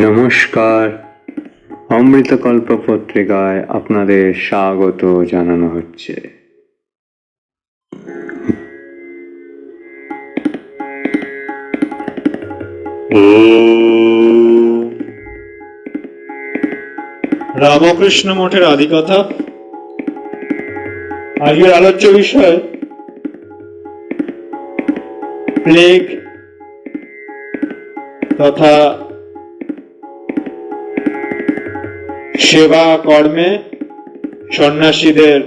নমস্কার, অমৃতকল্প পত্রিকায় আপনাদের স্বাগত জানানো হচ্ছে। রামকৃষ্ণ মঠের আদিকথা। আজকের আলোচ্য বিষয় প্লেগ তথা সেবা কর্মে সন্ন্যাসীদের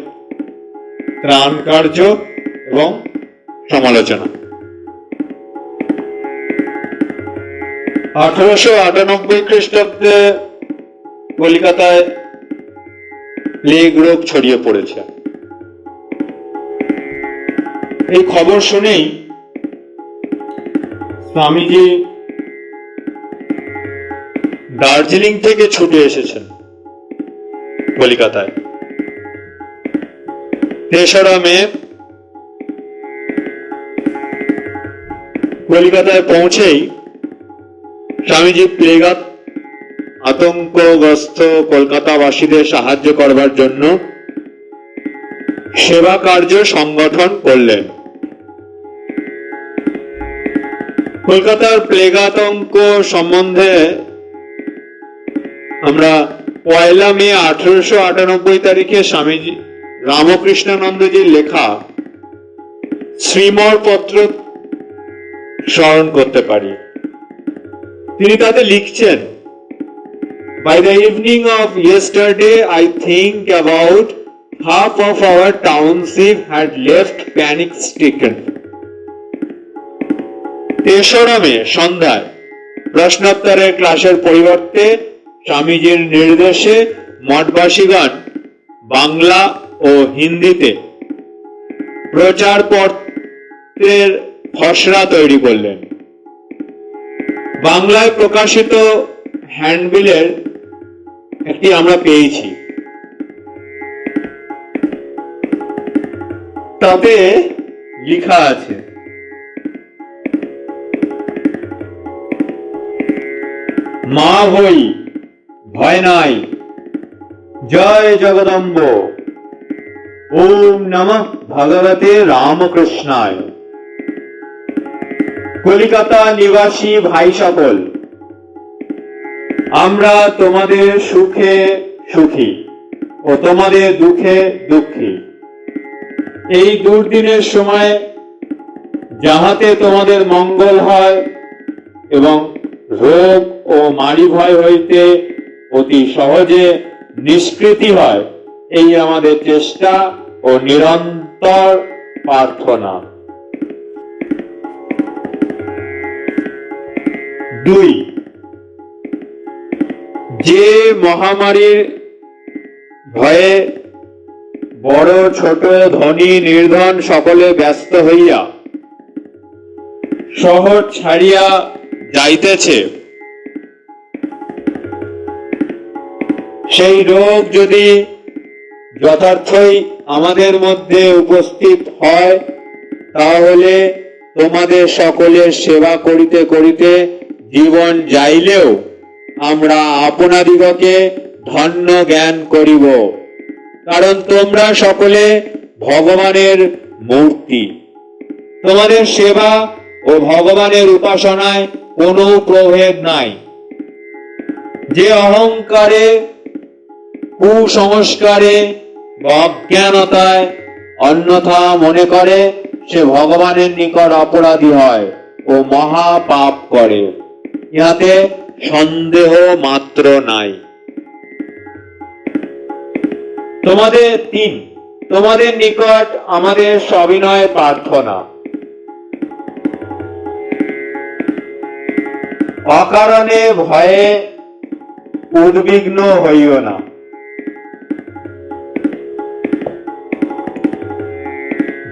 ত্রাণ কার্য এবং সমালোচনা। 1898 খ্রিস্টাব্দে কলিকাতায় প্লেগ রোগ ছড়িয়ে পড়েছে। এই খবর শুনেই স্বামীজি দার্জিলিং থেকে ছুটে এসেছেন কলিকাতায়। 3রা মে কলিকাতায় পৌঁছেই স্বামীজি প্লেগ আতঙ্কগ্রস্ত কলকাতাবাসীদের সাহায্য করবার জন্য সেবা কার্য সংগঠন করলেন। কলকাতার প্লেগ আতঙ্ক সম্বন্ধে আমরা 1 মে 1898 তারিখে স্বামীজি রামকৃষ্ণানন্দজির লেখা শ্রীমর পত্র স্মরণ করতে পারি। তিনি তাতে লিখছেন, By the evening of yesterday, I think about half of our township had left panic-stricken. 3রা মে সন্ধ্যায় প্রশ্নোত্তরের ক্লাসের পরিবর্তে স্বামীজির নির্দেশে মঠবাসীগণ বাংলা ও হিন্দিতে প্রচার পত্রের খসড়া তৈরি করলেন। বাংলায় প্রকাশিত হ্যান্ডবিলের একটি আমরা পেয়েছি। তাতে লেখা আছে, মা হই ভয় নাই, জয় জগদম্ব, ওম নমঃ ভগবতে রামকৃষ্ণায়। কলিকাতা নিবাসী ভাই সকল, আমরা তোমাদের সুখে সুখী ও তোমাদের দুঃখে দুঃখী। এই দুর্দিনের সময় যাহাতে তোমাদের মঙ্গল হয় এবং রোগ ও মারি ভয় হইতে অতি সহজে নিষ্কৃতি হয়, এই আমাদের চেষ্টা ও নিরন্তর প্রার্থনা। 2 যে মহামারীর ভয়ে বড় ছোট ধনী নির্ধন সকলে ব্যস্ত হইয়া শহর ছাড়িয়া যাইতেছে, সেই রোগ যদি যথার্থই আমাদের মধ্যে উপস্থিত হয়, তাহলে তোমাদের সকলের সেবা করিতে করিতে জীবন যাইলেও আমরা আপনাদিগকে ধন্য জ্ঞান করিব, কারণ তোমরা সকলে ভগবানের মূর্তি। তোমাদের সেবা ও ভগবানের উপাসনায় কোনো প্রভেদ নাই। যে অহংকারে, কুসংস্কারে বা অজ্ঞানতায় অন্যথা মনে করে, সে ভগবানের নিকট অপরাধী হয় ও মহা পাপ করে, ইহাতে সন্দেহ মাত্র নাই। তোমাদের নিকট আমাদের সবিনয় প্রার্থনা, অকারণে ভয়ে উদ্বিগ্ন হইও না।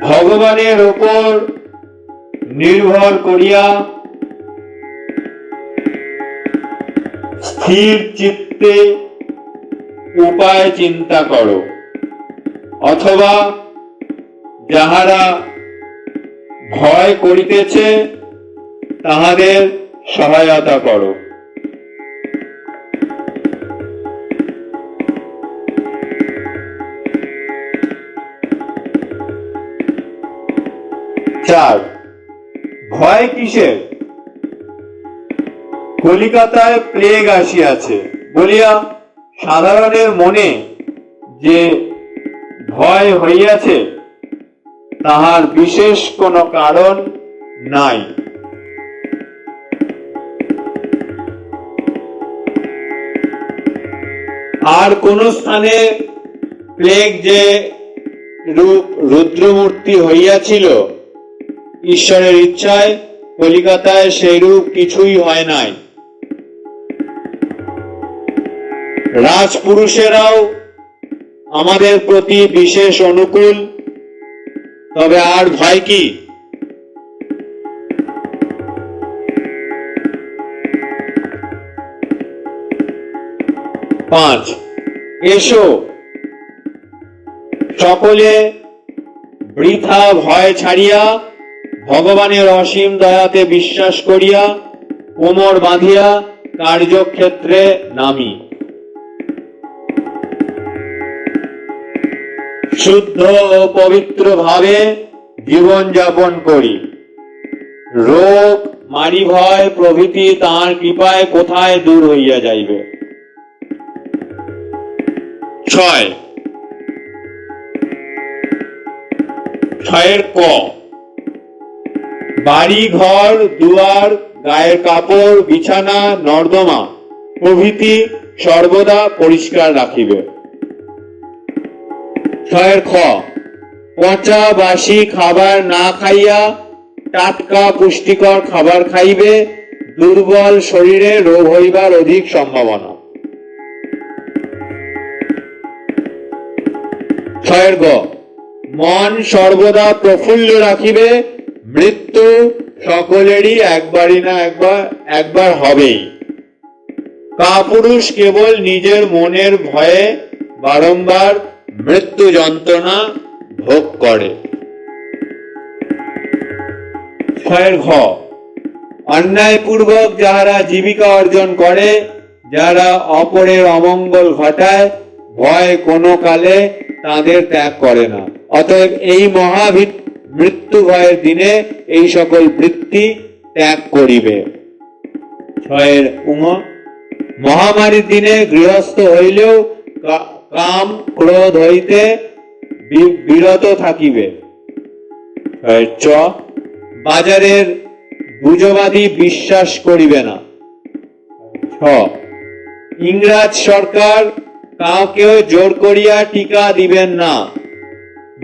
ভগবানের উপর নির্ভর করিয়া স্থির চিত্তে উপায় চিন্তা করো, অথবা যাহারা ভয় করিতেছে তাহাদের সহায়তা করো। 4 ভয় কিসের? কলিকাতায় প্লেগ আসিয়াছে বলিয়া সাধারণের মনে যে ভয় হইয়াছে তাহার বিশেষ কোনো কারণ নাই। আর কোন স্থানে প্লেগ যে রূপ রুদ্রমূর্তি হইয়াছিল, ঈশ্বরের ইচ্ছায় কলিকাতায় সেই রূপ কিছুই হয় নাই। রাজপুরুষেরাও আমাদের প্রতি বিশেষ অনুকূল, তবে আর ভয় কি? পাঁচ এসো সকলে বৃথা ভয় ছাড়িয়া ভগবানের অসীম দয়াতে বিশ্বাস করিয়া কোমর বাঁধিয়া কার্যক্ষেত্রে নামি। শুদ্ধ ও পবিত্র ভাবে জীবন যাপন করি। রোগ মারি ভয় প্রভৃতি তাঁর কৃপায় কোথায় দূর হইয়া যাইবে। 6 ক বাড়ি ঘর দুয়ার গায়ের কাপড় বিছানা নর্দমা প্রভৃতি সর্বদা পরিষ্কার রাখিবে। 6 খ পচা বাসি খাবার না খাইয়া টাটকা পুষ্টিকর খাবার খাইবে, দুর্বল শরীরে রোগ হইবার অধিক সম্ভাবনা। 6 গ মন সর্বদা প্রফুল্ল রাখিবে, মৃত্যু সকলেরই একবারই না একবার হবেই। কাপুরুষ কেবল নিজের মনের ভয়ে বারংবার মৃত্যু যন্ত্রণা ভোগ করে। 6 ঘ অন্যায়পূর্বক যাহারা জীবিকা অর্জন করে, যারা অপরের অমঙ্গল ঘটায়, ভয় কোনো কালে তাদের ত্যাগ করে না। অতএব এই মৃত্যু ভয়ের দিনে এই সকল বৃত্তি ত্যাগ করিবে। 6 উঙ মহামারীর দিনে গৃহস্থ হইলেও কাম ক্রোধ হইতে বিরত থাকিবে। 6 চ বাজারের গুজবাদী বিশ্বাস করিবে না। 6 ইংরাজ সরকার কাউকেও জোর করিয়া টিকা দিবেন না,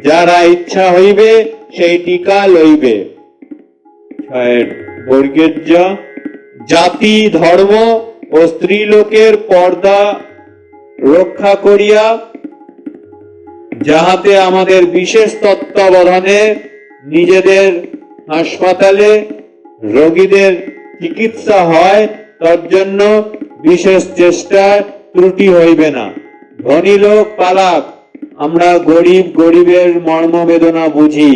যারা ইচ্ছা হইবে সেই টিকা লইবে। 6 বর্গের জাতি ধর্ম ও স্ত্রীলোকের পর্দা রক্ষা করিয়া যাহাতে আমাদের বিশেষ তত্ত্বাবধানে নিজেদের হাসপাতালে রোগীদের চিকিৎসা হয়, তার জন্য বিশেষ চেষ্টা ত্রুটি হইবে না। ধনী লোক পালাক, আমরা গরিবের মর্মবেদনা বুঝি।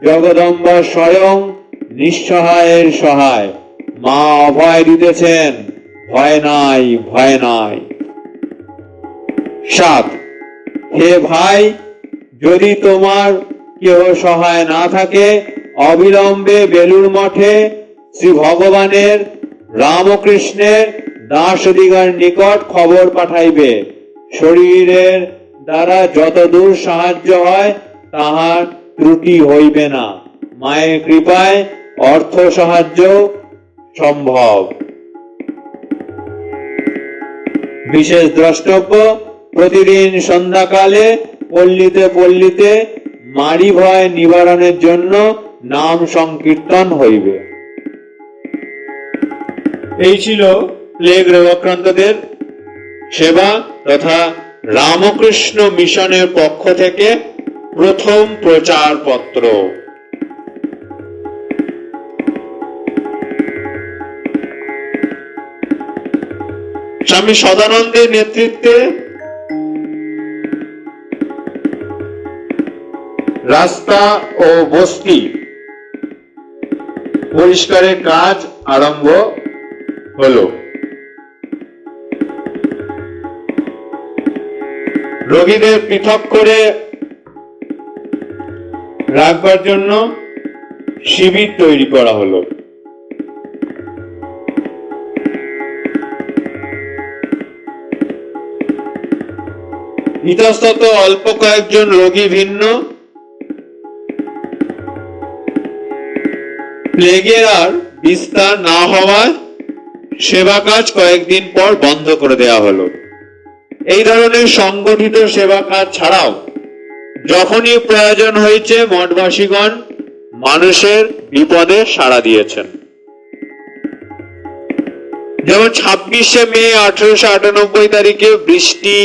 জগদম্বা স্বয়ং নিঃসহায়ের সহায়, মা অভয় দিতেছেন, ভয় নাই ভয় নাই। 7 হে ভাই, যদি তোমার কেহ সহায় না থাকে, অবিলম্বে বেলুড় মঠে শ্রী ভগবানের রামকৃষ্ণের দাসদিগের নিকট খবর পাঠাইবে। শরীরের দ্বারা যতদূর সাহায্য হয় তাহার ত্রুটি হইবে না। মায়ের কৃপায় অর্থ সাহায্য সম্ভব। বিশেষ দ্রষ্টব্য, প্রতিদিন সন্ধ্যাকালে পল্লীতে মারি ভয় নিবারণের জন্য নাম সংকীর্তন হইবে। এই ছিল প্লেগ রোগাক্রান্তদের সেবা তথা রামকৃষ্ণ মিশনের পক্ষ থেকে প্রথম প্রচারপত্র। স্বামী সদানন্দের নেতৃত্বে রাস্তা ও বস্তি পরিষ্কারের কাজ আরম্ভ হলো। রোগীদের পৃথক করে রাখবার জন্য শিবির তৈরি করা হলো। ইতস্তত অল্প কয়েকজন রোগী ভিন্ন, প্লেগের আর বিস্তার না হওয়ায় সেবা কাজ কয়েকদিন পর বন্ধ করে দেওয়া হলো। এই ধরনের সংগঠিত সেবা কাজ ছাড়াও যখনই প্রয়োজন হয়েছে মঠবাসীগণ মানুষের বিপদে সাড়া দিয়েছেন। যেমন 26শে মে 1898 তারিখে বৃষ্টি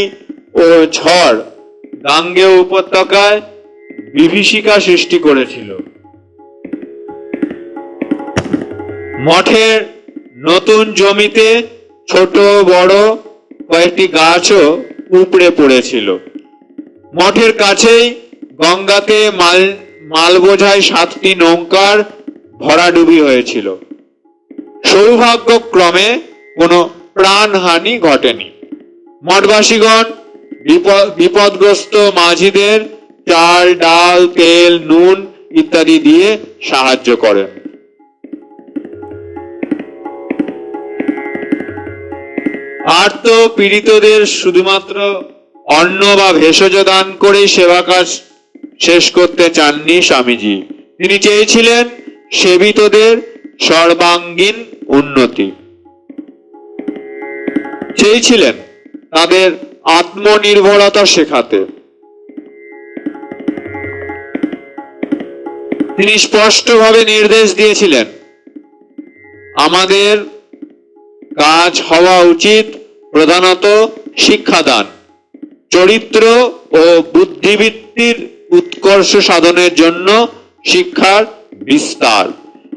ও ঝড় গাঙ্গেয় উপত্যকায় বিভীষিকা সৃষ্টি করেছিল। মঠের নতুন জমিতে ছোট বড় কয়েকটি গাছও উপড়ে পড়েছিল। মঠের কাছেই গঙ্গাতে মাল বোঝাই 7টি নৌকার ভরাডুবি হয়েছিল। সৌভাগ্যক্রমে কোনো প্রাণহানি ঘটেনি। মঠবাসীগণ বিপদগ্রস্ত মাঝিদের চাল ডাল তেল নুন ইত্যাদি দিয়ে সাহায্য করেন। আর্ত পীড়িতদের শুধুমাত্র অন্ন বা ভেষজ দান করেই সেবা কাজ শেষ করতে চাননি স্বামীজি। তিনি চেয়েছিলেন সেবিতদের সর্বাঙ্গীন উন্নতি, চেয়েছিলেন তাদের আত্মনির্ভরতা শেখাতে। তিনি স্পষ্টভাবে নির্দেশ দিয়েছিলেন, আমাদের কাজ হওয়া উচিত প্রধানত শিক্ষাদান, চরিত্র ও বুদ্ধিবৃত্তির উৎকর্ষ সাধনের জন্য শিক্ষার বিস্তার।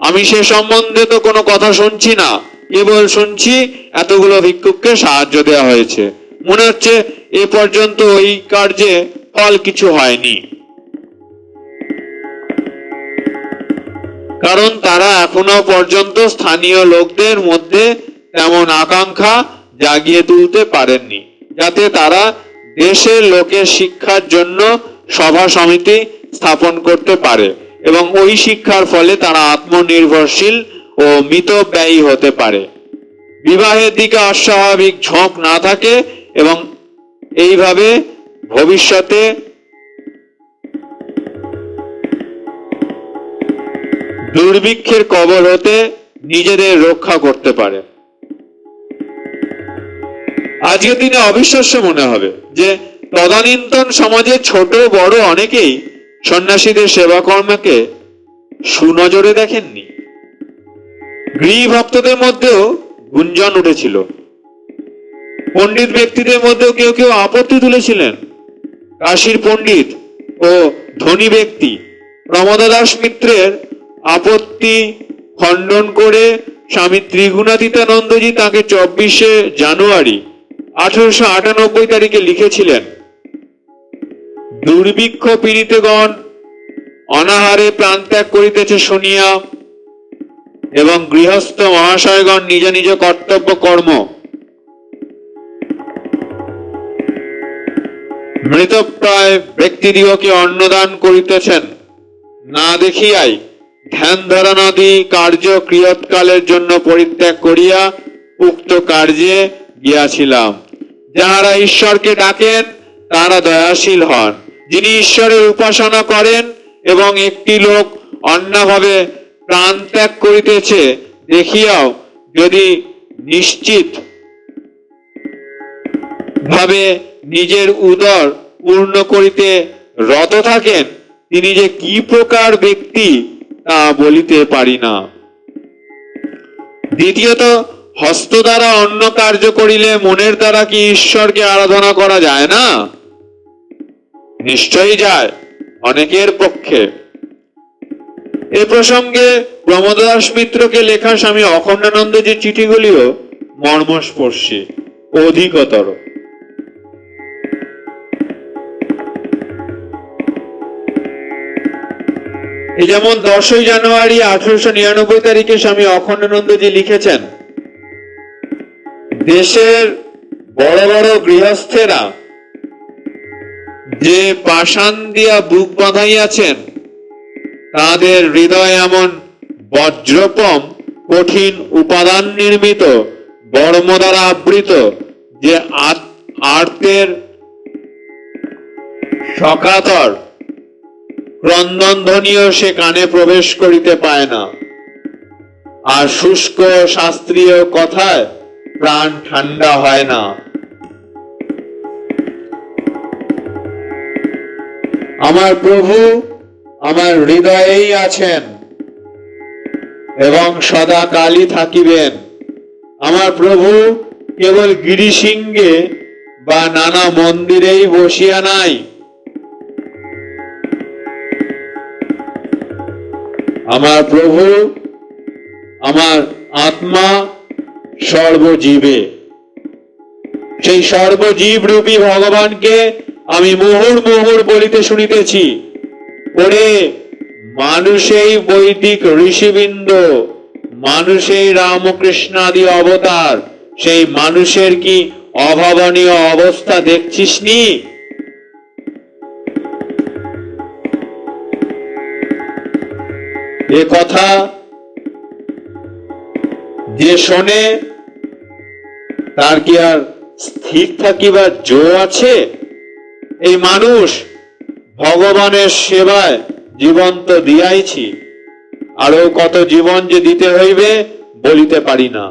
আমি সে সম্বন্ধে তো কোনো কথা শুনছি না, কেবল শুনছি এতগুলো ভিক্ষুককে সাহায্য দেওয়া হয়েছে, মনে হচ্ছে এ পর্যন্ত ওই কার্যে ফল কিছু হয়নি। কারণ তারা এখনো পর্যন্ত স্থানীয় লোকদের মধ্যে তেমন আকাঙ্ক্ষা জাগিয়ে তুলতে পারেননি, যাতে তারা দেশের লোকের শিক্ষার জন্য সভা সমিতি স্থাপন করতে পারে এবং ওই শিক্ষার ফলে তারা আত্মনির্ভরশীল ও মিতব্যয়ী হতে পারে, বিবাহের দিকে অস্বাভাবিক ঝোঁক না থাকে এবং এইভাবে ভবিষ্যতে দুর্ভিক্ষের কবল হতে নিজেদের রক্ষা করতে পারে। আজকের দিনে অবিশ্বাস্য মনে হবে যে তদানীন্তন সমাজে ছোট বড় অনেকেই সন্ন্যাসীদের সেবা কর্মকে সুনজরে দেখেননি। গৃহী ভক্তদের মধ্যেও গুঞ্জন উঠেছিল, পণ্ডিত ব্যক্তিদের মধ্যেও কেউ কেউ আপত্তি তুলেছিলেন। কাশীর পণ্ডিত ও ধনী ব্যক্তি প্রমোদাদাস মিত্রের আপত্তি খণ্ডন করে স্বামী ত্রিগুণাতীতানন্দজি তাকে 24শে জানুয়ারি 1898 তারিখে লিখেছিলেন, দুর্ভিক্ষ পীড়িতগণ অনাহারে প্রাণত্যাগ করিতেছে শুনিয়া এবং গৃহস্থ মহাশয়গণ নিজ নিজ কর্তব্য কর্ম মৃতপ্রায় ব্যক্তিদিগকে অন্নদান করিতেছেন না দেখিয়াই ধ্যান ধারণাদি কার্য ক্রিয়ৎকালের জন্য পরিত্যাগ করিয়া উক্ত কার্যে গিয়াছিলাম। যাহারা ঈশ্বরকে ডাকেন তারা দয়াশীল হন। যিনি ঈশ্বরের উপাসনা করেন এবং একটি লোক অন্যভাবে প্রাণ ত্যাগ করিতেছে দেখিয়াও যদি নিশ্চিত ভাবে নিজের উদর পূর্ণ করিতে রত থাকেন, তিনি যে কি প্রকার ব্যক্তি তা বলিতে পারি না। দ্বিতীয়ত, হস্ত দ্বারা অন্য কার্য করিলে মনের দ্বারা কি ঈশ্বরকে আরাধনা করা যায় না? নিশ্চয়ই যায়, অনেকের পক্ষে। এ প্রসঙ্গে প্রমোদাস মিত্রকে লেখা স্বামী অখণ্ডানন্দজির চিঠিগুলিও মর্মস্পর্শী অধিকতর। এই যেমন 10ই জানুয়ারি 1899 তারিখে স্বামী অখণ্ডানন্দজি লিখেছেন, দেশের বড় বড় গৃহস্থেরা যে পাষাণ দিয়া বুক বাঁধাইয়াছেন তাদের হৃদয় এমন বজ্রপম কঠিন উপাদান নির্মিত বর্ম দ্বারা আবৃত যে আর্তের সকাতর ক্রন্দন ধ্বনিও সে কানে প্রবেশ করিতে পায় না। আর শুষ্ক শাস্ত্রীয় কথায় প্রাণ ঠান্ডা হয় না। আমার প্রভু আমার হৃদয়েই আছেন এবং সদা কালই থাকিবেন। আমার প্রভু কেবল গিরিশৃঙ্গে বা নানা মন্দিরেই বসিয়া নাই, আমার প্রভু আমার আত্মা সর্বজীবে। সেই সর্বজীব রূপী ভগবানকে আমি মুহুর মুহুর বলিতে শুনিতেছি, ওরে মানুষেই বৈদিক ঋষিবৃন্দ, মানুষেই রামকৃষ্ণাদি অবতার, সেই মানুষের কি অভাবনীয় অবস্থা দেখছিস নি? এ কথা যে শোনে তার কি আর স্থির থাকিবার জো আছে? এই মানুষ ভগবানের সেবায় জীবন তো দিয়াইছি, আরো কত জীবন যে দিতে হইবে বলিতে পারি না।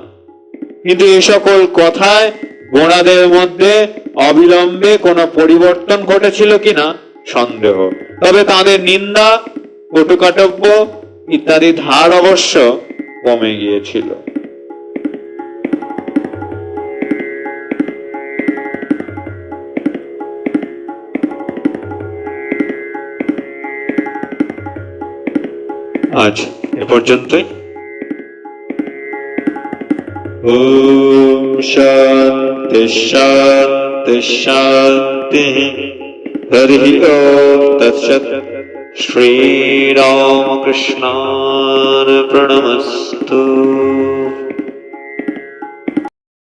কিন্তু এই সকল কথায় গোঁড়াদের মধ্যে অবিলম্বে কোনো পরিবর্তন ঘটেছিল কিনা সন্দেহ। তবে তাদের নিন্দা, কটুকাটব্য ইত্যাদি ধার অবশ্য কমে গিয়েছিল। আজ এ পর্যন্তই। ওম শান্তি শান্তি শান্তি। হরি ওম তৎসৎ। শ্রী রামকৃষ্ণার্পণমস্তু।